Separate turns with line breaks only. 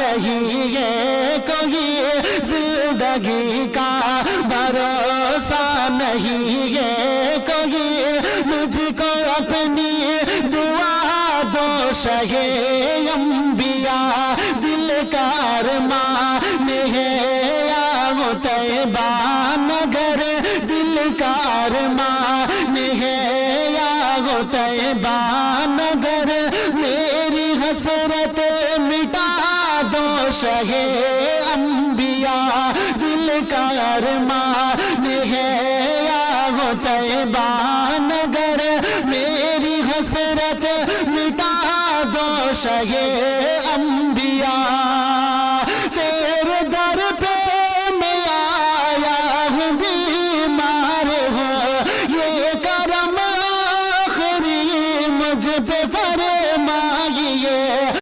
نہیں ہے کوئی زندگی کا بھروسہ نہیں ہے کوئی مجھ کو اپنی دعا دو شہ انبیاء دل کا ارمان ہے یا طیبہ نگر دل کا ارمان ہے یا طیبہ نگر میری حسرت مٹا دو شہ انبیاء دل کا ارمان ہے یا طیبہ نگر میری حسرت مٹا دو شہ انبیاء